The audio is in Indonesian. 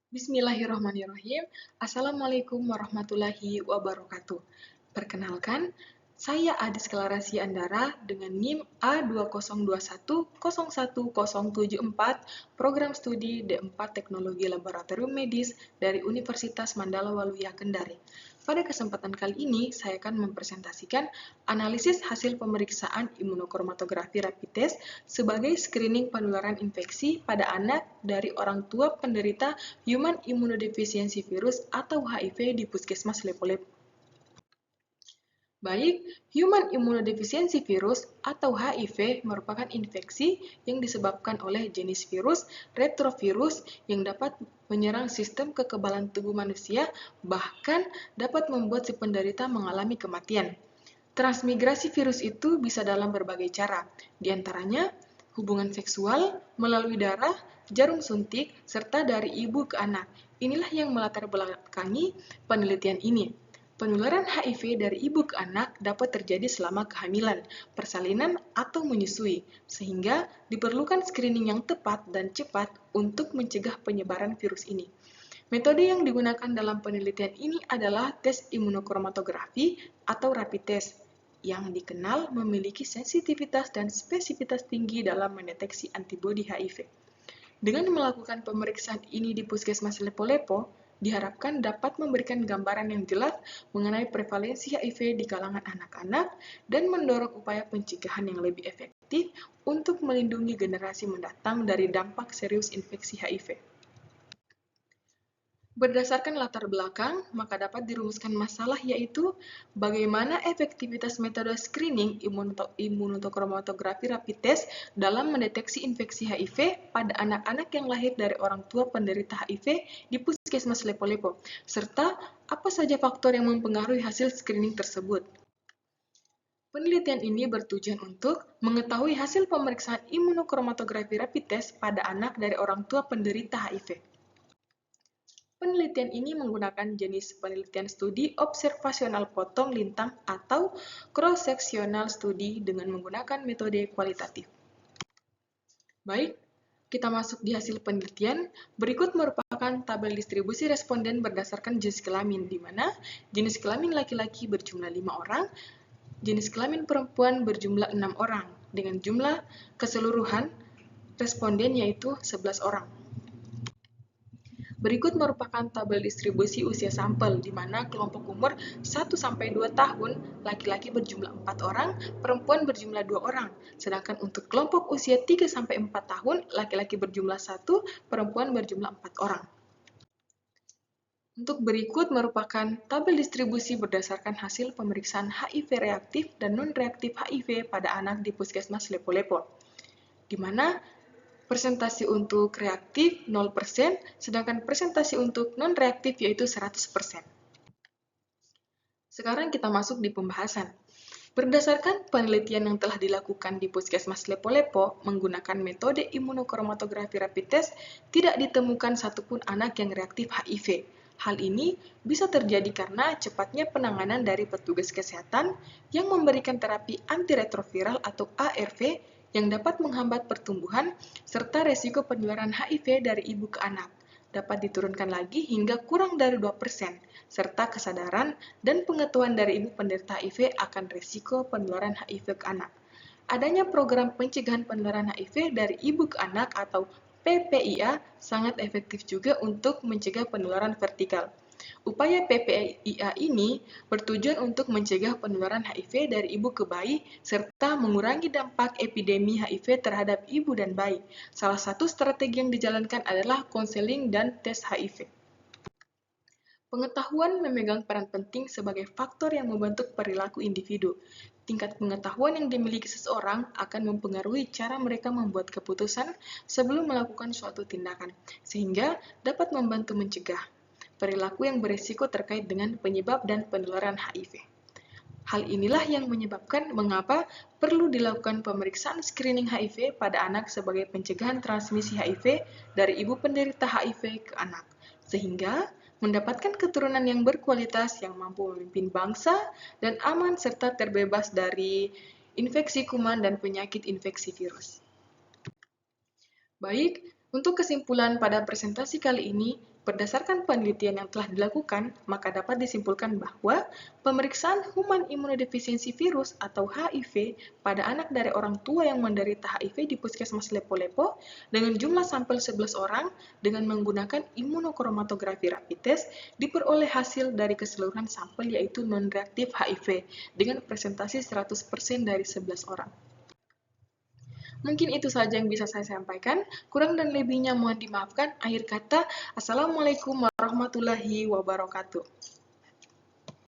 Bismillahirrahmanirrahim. Assalamualaikum warahmatullahi wabarakatuh. Perkenalkan, saya Adis Klarasi Andara dengan NIM A2021017074, Program Studi D4 Teknologi Laboratorium Medis dari Universitas Mandala Waluya Kendari. Pada kesempatan kali ini, saya akan mempresentasikan analisis hasil pemeriksaan imunokromatografi rapid test sebagai screening penularan infeksi pada anak dari orang tua penderita Human Immunodeficiency Virus atau HIV di Puskesmas Lepo-Lepo. Baik, Human Immunodeficiency Virus atau HIV merupakan infeksi yang disebabkan oleh jenis virus retrovirus yang dapat menyerang sistem kekebalan tubuh manusia, bahkan dapat membuat si penderita mengalami kematian. Transmigrasi virus itu bisa dalam berbagai cara, di antaranya hubungan seksual, melalui darah, jarum suntik, serta dari ibu ke anak. Inilah yang melatar belakangi penelitian ini. Penularan HIV dari ibu ke anak dapat terjadi selama kehamilan, persalinan, atau menyusui, sehingga diperlukan screening yang tepat dan cepat untuk mencegah penyebaran virus ini. Metode yang digunakan dalam penelitian ini adalah tes imunokromatografi atau rapid test, yang dikenal memiliki sensitivitas dan spesifitas tinggi dalam mendeteksi antibodi HIV. Dengan melakukan pemeriksaan ini di Puskesmas Lepo-Lepo, diharapkan dapat memberikan gambaran yang jelas mengenai prevalensi HIV di kalangan anak-anak dan mendorong upaya pencegahan yang lebih efektif untuk melindungi generasi mendatang dari dampak serius infeksi HIV. Berdasarkan latar belakang, maka dapat dirumuskan masalah yaitu bagaimana efektivitas metode screening imunokromatografi rapid test dalam mendeteksi infeksi HIV pada anak-anak yang lahir dari orang tua penderita HIV di Puskesmas Lepo-Lepo, serta apa saja faktor yang mempengaruhi hasil screening tersebut. Penelitian ini bertujuan untuk mengetahui hasil pemeriksaan imunokromatografi rapid test pada anak dari orang tua penderita HIV. Penelitian ini menggunakan jenis penelitian studi observasional potong lintang atau cross-sectional study dengan menggunakan metode kualitatif. Baik, kita masuk di hasil penelitian. Berikut merupakan tabel distribusi responden berdasarkan jenis kelamin, di mana jenis kelamin laki-laki berjumlah 5 orang, jenis kelamin perempuan berjumlah 6 orang, dengan jumlah keseluruhan responden yaitu 11 orang. Berikut merupakan tabel distribusi usia sampel, di mana kelompok umur 1-2 tahun, laki-laki berjumlah 4 orang, perempuan berjumlah 2 orang. Sedangkan untuk kelompok usia 3-4 tahun, laki-laki berjumlah 1, perempuan berjumlah 4 orang. Untuk berikut merupakan tabel distribusi berdasarkan hasil pemeriksaan HIV reaktif dan non-reaktif HIV pada anak di Puskesmas Lepo-Lepo, di mana persentase untuk reaktif 0%, sedangkan persentase untuk non-reaktif yaitu 100%. Sekarang kita masuk di pembahasan. Berdasarkan penelitian yang telah dilakukan di Puskesmas Lepo-Lepo menggunakan metode imunokromatografi rapid test, tidak ditemukan satupun anak yang reaktif HIV. Hal ini bisa terjadi karena cepatnya penanganan dari petugas kesehatan yang memberikan terapi antiretroviral atau ARV yang dapat menghambat pertumbuhan serta resiko penularan HIV dari ibu ke anak dapat diturunkan lagi hingga kurang dari 2%, serta kesadaran dan pengetahuan dari ibu penderita HIV akan risiko penularan HIV ke anak. Adanya program pencegahan penularan HIV dari ibu ke anak atau PPIA sangat efektif juga untuk mencegah penularan vertikal. Upaya PPIA ini bertujuan untuk mencegah penularan HIV dari ibu ke bayi serta mengurangi dampak epidemi HIV terhadap ibu dan bayi. Salah satu strategi yang dijalankan adalah konseling dan tes HIV. Pengetahuan memegang peran penting sebagai faktor yang membentuk perilaku individu. Tingkat pengetahuan yang dimiliki seseorang akan mempengaruhi cara mereka membuat keputusan sebelum melakukan suatu tindakan, sehingga dapat membantu mencegah perilaku yang berisiko terkait dengan penyebab dan penularan HIV. Hal inilah yang menyebabkan mengapa perlu dilakukan pemeriksaan screening HIV pada anak sebagai pencegahan transmisi HIV dari ibu penderita HIV ke anak, sehingga mendapatkan keturunan yang berkualitas yang mampu memimpin bangsa dan aman serta terbebas dari infeksi kuman dan penyakit infeksi virus. Baik, Untuk kesimpulan pada presentasi kali ini, berdasarkan penelitian yang telah dilakukan, maka dapat disimpulkan bahwa pemeriksaan Human Immunodeficiency Virus atau HIV pada anak dari orang tua yang menderita HIV di Puskesmas Lepo-Lepo dengan jumlah sampel 11 orang dengan menggunakan imunokromatografi rapid test diperoleh hasil dari keseluruhan sampel yaitu non-reaktif HIV dengan presentasi 100% dari 11 orang. Mungkin itu saja yang bisa saya sampaikan. Kurang dan lebihnya mohon dimaafkan. Akhir kata, Assalamualaikum warahmatullahi wabarakatuh.